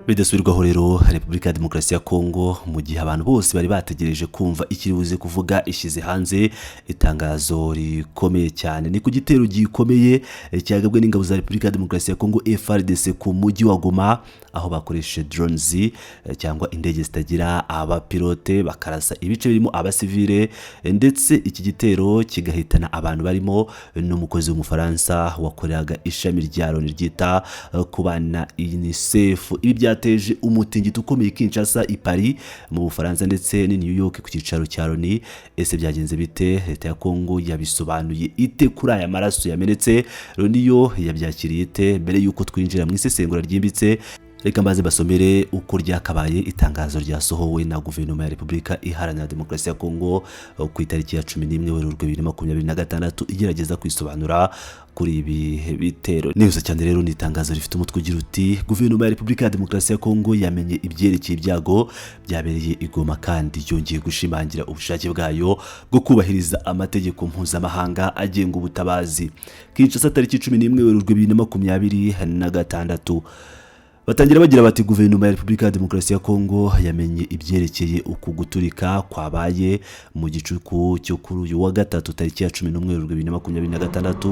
Bidasubirwaho rero Repubulika ya Demokarasi ya Kongo mu gihe abantu bose bari bategereje kumva ikiribuze kuvuga ishize hanze itangazo rikomeye cyane ni ku gitero gikomeye cyagabwe n'ingabo za Repubulika ya Demokarasi ya Kongo FARDC ku mujyi wa Goma aho bakoresheje drones cyangwa indege zitagira abapilote bakarasa ibice birimo abasivile ndetse iki gitero kigahitana abantu barimo n'umukozi w'umufaransa wakoreraga ishami rya Loni ryita ku bana UNICEF. Ibi byateje umutingito ukomeye Kinshasa i Paris mu Bufaransa ndetse ni New York ku cyicaro cya Loni. Ese byagenze bite? Leta ya Kongo yabisobanuye ite kuri aya maraso yamenetse? Loni yo yabyakiriye ite? Mbere yuko twinjira mu isesengura ryimbitse, reka mbaze basomere uko ryakabaye itangazo ryasohowe na guverinoma ya Repubulika Iharanira Demokarasi ya Kongo ku itariki ya 11 Werurwe 2026 igerageza kwisobanura kuri ibi bitero. Neza cyane rero ni itangazo rifite umutwe ugira uti guverinoma ya Repubulika ya Demokarasi ya Kongo yamenye ibyerekeye ibyago byabereye i Goma kandi yongeye gushimangira ubushake bwayo bwo kubahiriza amategeko mpuzamahanga agenga ubutabazi. Kinshasa tariki 11 Werurwe 2026 batangira bagira bati guverinoma ya Repubulika ya Demokarasi ya Kongo yamenye ibyerekeye uku guturika kwabaye mu gicuku cyo kuri uyu wa gatatu tariki ya 11 Werurwe 2026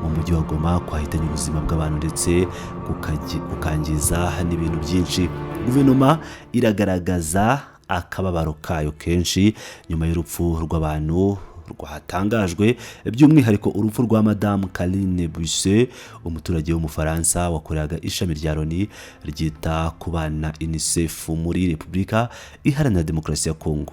mu mujyi wa Goma kwahitanye ubuzima bw'abantu ndetse kukangiza n'ibintu byinshi. Guverinoma iragaragaza akababaro kayo kenshi nyuma y'urupfu rw'abantu rwatangajwe, by'umwihariko urupfu rwa Madame Karine Buse, umuturage w'umufaransa wakoreraga ishami rya Loni ryita ku bana UNICEF muri Repubulika Iharanira Demokarasi ya Kongo.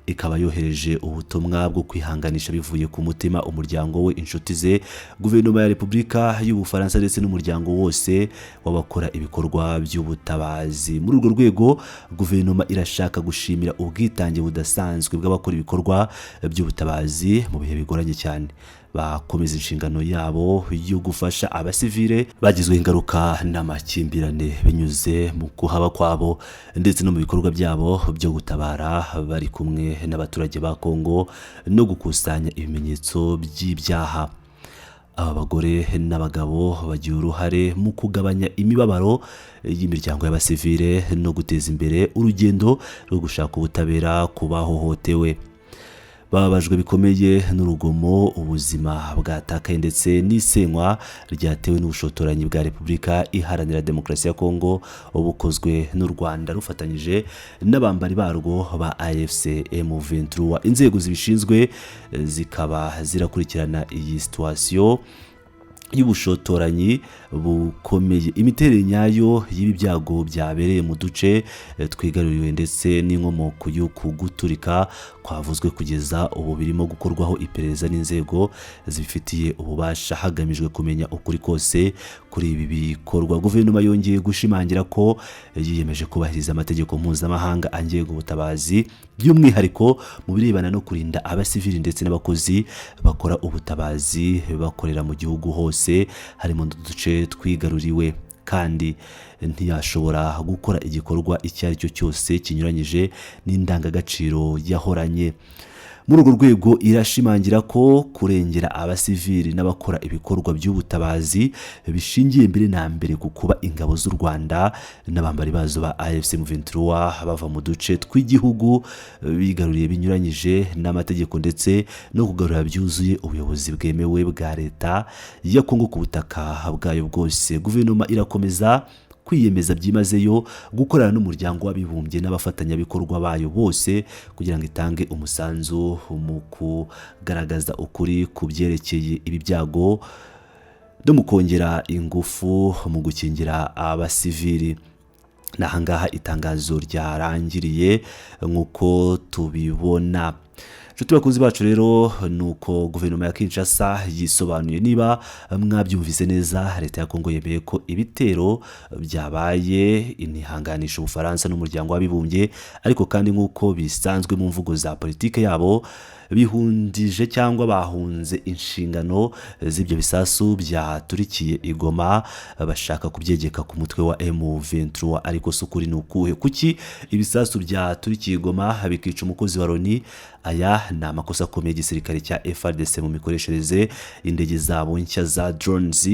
Ikaba yohereje ubutumwa bwo kwihanganisha bivuye ku mutima umuryango we, inshuti ze, guverinoma ya Repubulika y'Ubufaransa ndetse n'umuryango wose w'abakora ibikorwa by'ubutabazi. Muri urwo rwego guverinoma irashaka gushimira ubwitange budasanzwe bw'abakora ibikorwa by'ubutabazi mu bihe bigoranye cyane. Bakomeza inshingano yabo yo gufasha abasivile bagizwe ingaruka n'amakimbirane binyuze mu kuhaba kwabo ndetse no mu bikorwa byabo byo gutabara bari kumwe n'abaturage ba Kongo no gukusanya ibimenyetso by'ibyaha. Aba bagore n'abagabo bagiye uruhare mu kugabanya imibabaro y'imiryango y'abasivile no guteza imbere urugendo rwo gushaka ubutabera ku bahohotewe. Babajwe bikomeye n'urugomo ubuzima bwatakaye ndetse n'isenywa ryatewe n'ubushotoranyi bwa Repubulika Iharanira Demokarasi ya Kongo bukozwe n'u Rwanda rufatanyije n'abambari barwo ba AFC M23. Inzego zibishinzwe zikaba zirakurikirana iyi situation y'ubushotoranyi bukomeye. Imiterere nyayo y'ibi byago byabereye mu duce twigaruriwe ndetse n'inkomoko y'uku guturika kwavuzwe kugeza ubu birimo gukorwaho iperereza n'inzego zibifitiye ububasha hagamijwe kumenya ukuri kose kuri ibi bikorwa. Guverinoma yongeye gushimangira ko yiyemeje kubahiriza amategeko mpuzamahanga agenga ubutabazi, by'umwihariko mu birebana no kurinda abasivili ndetse n'abakozi bakora ubutabazi bakorera mu gihugu hose harimo n'uduce twigaruriwe, kandi ntiyashobora gukora igikorwa icyo ari cyo cyose kinyuranyije n'indangagaciro yahoranye. Muri urwo rwego irashimangira ko kurengera abasivili n'abakora ibikorwa by'ubutabazi bishingiye mbere na mbere ku kuba ingabo z'u Rwanda n'abambari bazo ba AFC M23 bava mu duce tw'igihugu bigaruriye binyuranyije n'amategeko ndetse no kugarura byuzuye ubuyobozi bwemewe bwa leta ya Kongo ku butaka bwayo bwose. Guverinoma irakomeza kwiyemeza byimazeyo gukorana n'umuryango w'abibumbye n'abafatanyabikorwa bayo bose kugira ngo itange umusanzu mu kugaragaza ukuri ku byerekeye ibi byago no mu kongera ingufu mu gukingira abasivili. Nahangaha itangazo ryarangiriye nk'uko tubibona. Nshuti bakunzi bacu rero nuko guverinoma ya Kinshasa yisobanuye. Niba mwabyumvise neza, leta ya Kongo yemeye ko ibitero byabaye inihanganisha Ubufaransa n'umuryango w'abibumbye, ariko kandi nk'uko bisanzwe mu mvugo za politike yabo bihundije cyangwa bahunze inshingano z'ibyo bisasu byaturikiye i Goma bashaka kubyegeka ku mutwe wa M23. Ariko sukuri nukuhe kuki ibisasu byaturikiye i Goma bikica umukozi wa Loni? Aya ni amakosa akomeye igisirikare cya FARDC mu mikoreshereze indege zabo nshya za drones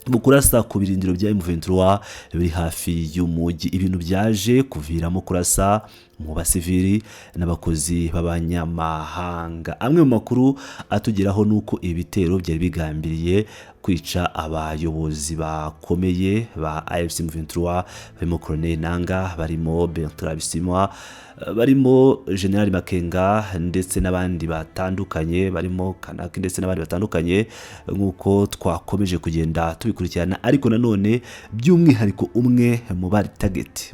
mu kurasa ku birindiro bya M23 biri hafi y'umujyi. Ibintu byaje kuviramo kurasa mu basivili n'abakozi b'abanyamahanga. Amwe mu makuru atugeraho nuko ibitero byari bigambiriye kwica abayobozi bakomeye ba AFC M23 barimo Colonel Nanga, barimo Bertrand Bisimwa, barimo General Makenga ndetse n'abandi batandukanye, barimo Kanaki ndetse n'abandi batandukanye, nk'uko twakomeje kugenda tubikurikirana. Ariko nanone by'umwihariko umwe mu bari target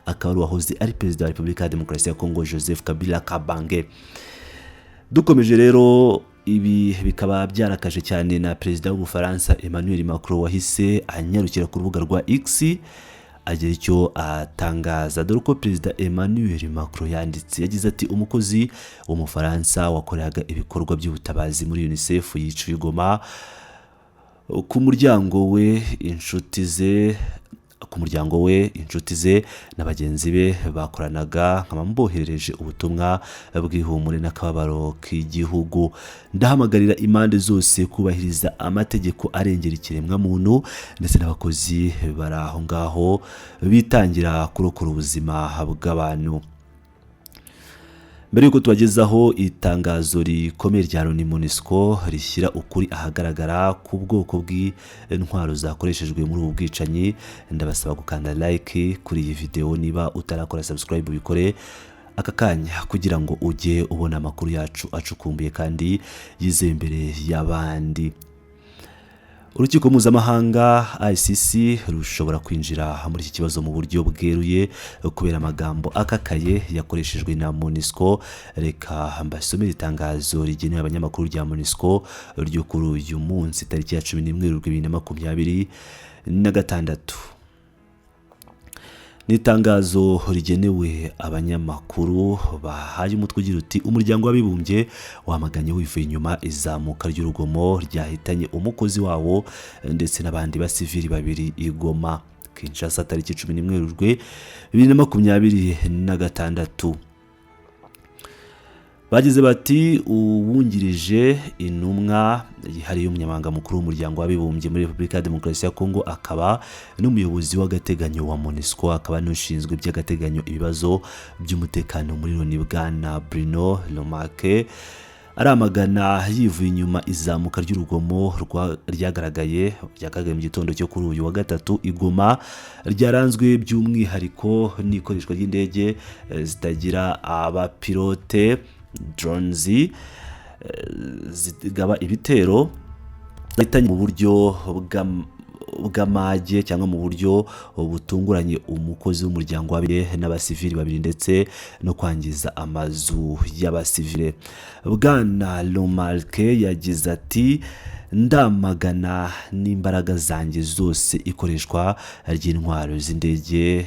akaba ari uwahoze ari perezida wa Repubulika ya Demokarasi ya Kongo Joseph Kabila Kabange. Dukomeje rero, ibi bikaba byarakaje cyane na perezida w'Ubufaransa Emmanuel Macron wahise anyarukira ku rubuga rwa X agira icyo atangaza. Dore ko perezida Emmanuel Macron yanditse, yagize ati umukozi w'Umufaransa wakoraga ibikorwa by'ubutabazi muri UNICEF yiciwe i Goma. Ku muryango we inshuti ze na bagenzi be bakoranaga, nkaba mboherereje ubutumwa bw'ihumure n'akababaro k'igihugu. Ndahamagarira impande zose kubahiriza amategeko arengera ikiremwa muntu ndetse n'abakozi bari aho ngaho bitangira kurokora ubuzima bw'abantu. Mbere yuko tubagezaho itangazo rikomeye rya Loni MONUSCO rishyira ukuri ahagaragara ku bwoko bw'intwaro zakoreshejwe muri ubu bwicanyi, ndabasaba gukanda like kuri iyi video. Niba utarakora subscribe ubikore aka kanya kugira ngo ujye ubona amakuru yacu acukumbuye kandi yizewe imbere y'abandi. Urukiko mpuzamahanga ICC rushobora kwinjira muri iki kibazo mu buryo bweruye kubera amagambo akakaye yakoreshejwe na MONUSCO. Reka mbasomere itangazo rigenewe abanyamakuru rya MONUSCO ryo kuri uyu munsi tariki ya 11 2026. Nitangazo rigenewe abanyamakuru bahaye umutwe ugira uti umuryango w'abibumbye wamaganye wivuye inyuma izamuka ry'urugomo ryahitanye umukozi wawo ndetse n'abandi basivili babiri i Goma, Kinshasa tariki 11 2026. Bagize bati uwungirije intumwa yihariye umunyamabanga mukuru w'umuryango w'abibumbye muri Repubulika ya Demokarasi ya Kongo akaba n'umuyobozi w'agateganyo wa MONUSCO akaba n'ushinzwe by'agateganyo ibibazo by'umutekano muri Loni Bwana Bruno Lomake aramagana yivuye inyuma izamuka ry'urugomo ryagaragaye mu gitondo cyo kuri uyu wa gatatu i Goma, ryaranzwe by'umwihariko n'ikoreshwa ry'indege zitagira abapilote drones zigaba ibitero bahitanye mu buryo bw'amage cyangwa mu buryo butunguranye umukozi w'umuryango w'abibumbye n'abasivili babiri ndetse no kwangiza amazu y'abasivile. Bwana Lomarke yagize ati ndamagana n'imbaraga zanjye zose ikoreshwa ry'intwaro z'indege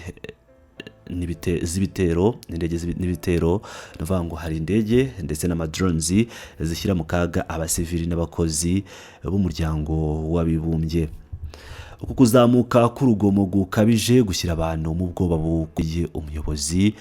n'ibitero ndavuga ngo hari indege ndetse n'amadrones zishyira mu kaga abasivili n'abakozi b'umuryango w'abibumbye. Uku kuzamuka k'urugomo gukabije gushyira abantu mu bwoba bukwiye. Umuyobozi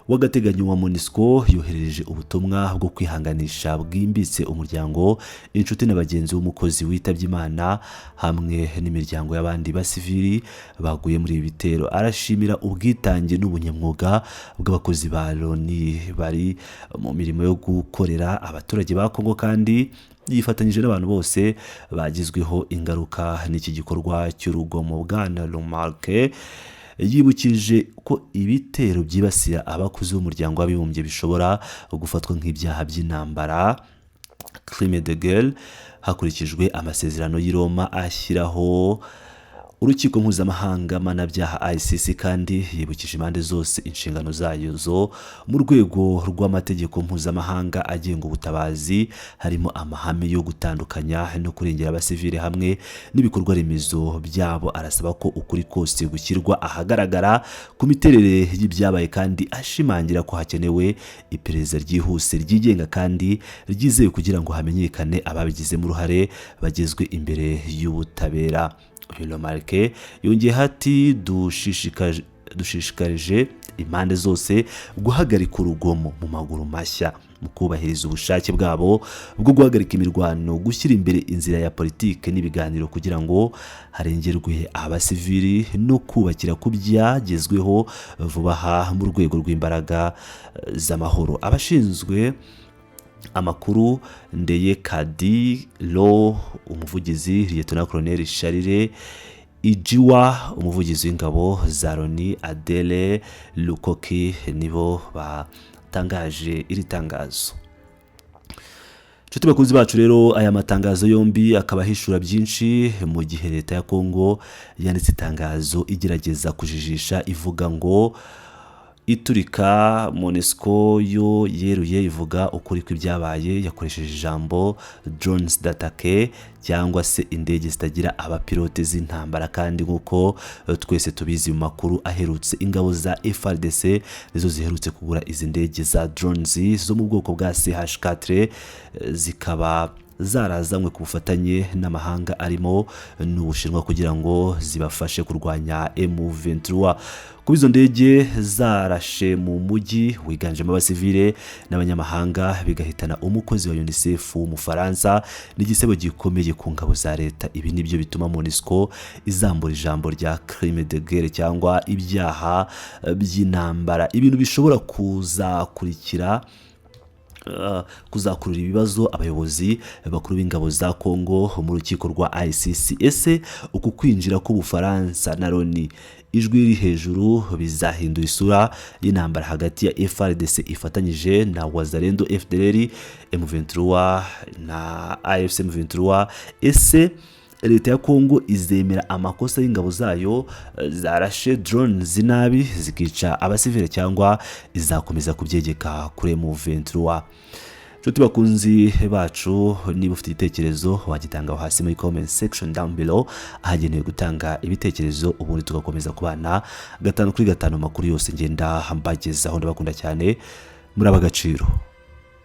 w'agateganyo wa MONUSCO yoherereje ubutumwa bwo kwihanganisha bwimbitse umuryango, inshuti na bagenzi b'umukozi witabye Imana hamwe n'imiryango y'abandi basivili baguye muri ibi bitero. Arashimira ubwitange n'ubunyamwuga bw'abakozi ba Loni bari mu mirimo yo gukorera abaturage ba Kongo kandi yifatanyije n'abantu bose bagizweho ingaruka n'iki gikorwa cy'urugomo. Bwana Lomarke yibukije ko ibitero byibasira abakozi b'umuryango w'abibumbye bishobora gufatwa nk'ibyaha by'intambara crime de guerre hakurikijwe amasezerano y'i Roma ashyiraho urukiko mpuzamahanga mpanabyaha ICC, kandi yibukije impande zose inshingano zayo zo mu rwego rw'amategeko mpuzamahanga agenga ubutabazi, harimo amahame yo gutandukanya no kurengera abasivili hamwe n'ibikorwa remezo byabo. Arasaba ko ukuri kose gushyirwa ahagaragara ku miterere y'ibyabaye kandi ashimangira ko hakenewe iperereza ryihuse ryigenga kandi ryizewe kugira ngo hamenyekane ababigizemo uruhare bagezwe imbere y'ubutabera. Lomarke yongeye ati dushishikarije impande zose guhagarika urugomo mu maguru mashya mu kubahiriza ubushake bwabo bwo guhagarika imirwano, gushyira imbere inzira ya politike n'ibiganiro kugira ngo harengerwe abasivili no kubakira ku byagezweho vuba aha mu rwego rw'imbaraga z'amahoro. Abashinzwe amakuru Ndeye Kadi Lo, umuvugizi Lieutenant Colonel Charire Ijiwa, umuvugizi w'ingabo za Loni Adele Lukoki nibo batangaje iri tangazo. Nshuti bakunzi bacu rero, aya matangazo yombi akaba ahishura byinshi mu gihe leta ya Kongo yanditse itangazo igerageza kujijisha ivuga ngo iturika MONUSCO yo yeruye ivuga ukuri kw'ibyabaye, yakoresheje ijambo drones d'attaque cyangwa se indege zitagira abapilote z'intambara, kandi nk'uko twese tubizi mu makuru aherutse ingabo za FARDC nizo ziherutse kugura izi ndege za drones zo mu bwoko bwa CH4 zikaba zarazanywe ku bufatanye n'amahanga arimo n'Ubushinwa kugira ngo zibafashe kurwanya M23. Kuba izo ndege zarashe mu mujyi wiganjemo abasivile n'abanyamahanga bigahitana umukozi wa UNICEF w'Umufaransa n'igisebo gikomeye ku ngabo za leta. Ibi nibyo bituma MONUSCO izambura ijambo rya crime de guerre cyangwa ibyaha by'intambara, ibintu bishobora kuzakurura ibibazo abayobozi bakuru b'ingabo za Kongo mu rukiko rwa ICC. Ese uku kwinjira k'Ubufaransa na Loni ijwi riri hejuru bizahindura isura y'intambara hagati ya FARDC ifatanyije na Wazalendo FDLR M23 na AFC M23? Ese leta ya Kongo izemera amakosa y'ingabo zayo zarashe drone zinabi zikica abasivile cyangwa izakomeza kubyegeka kuri M23? Nshuti bakunzi bacu, niba ufite igitekerezo wagitanga hasi muri comment section down below ahagenewe gutanga ibitekerezo, ubundi tugakomeza kubana 5 kuri 5 makuru yose ngenda mbagezaho. Ndabakunda cyane, muri abagaciro.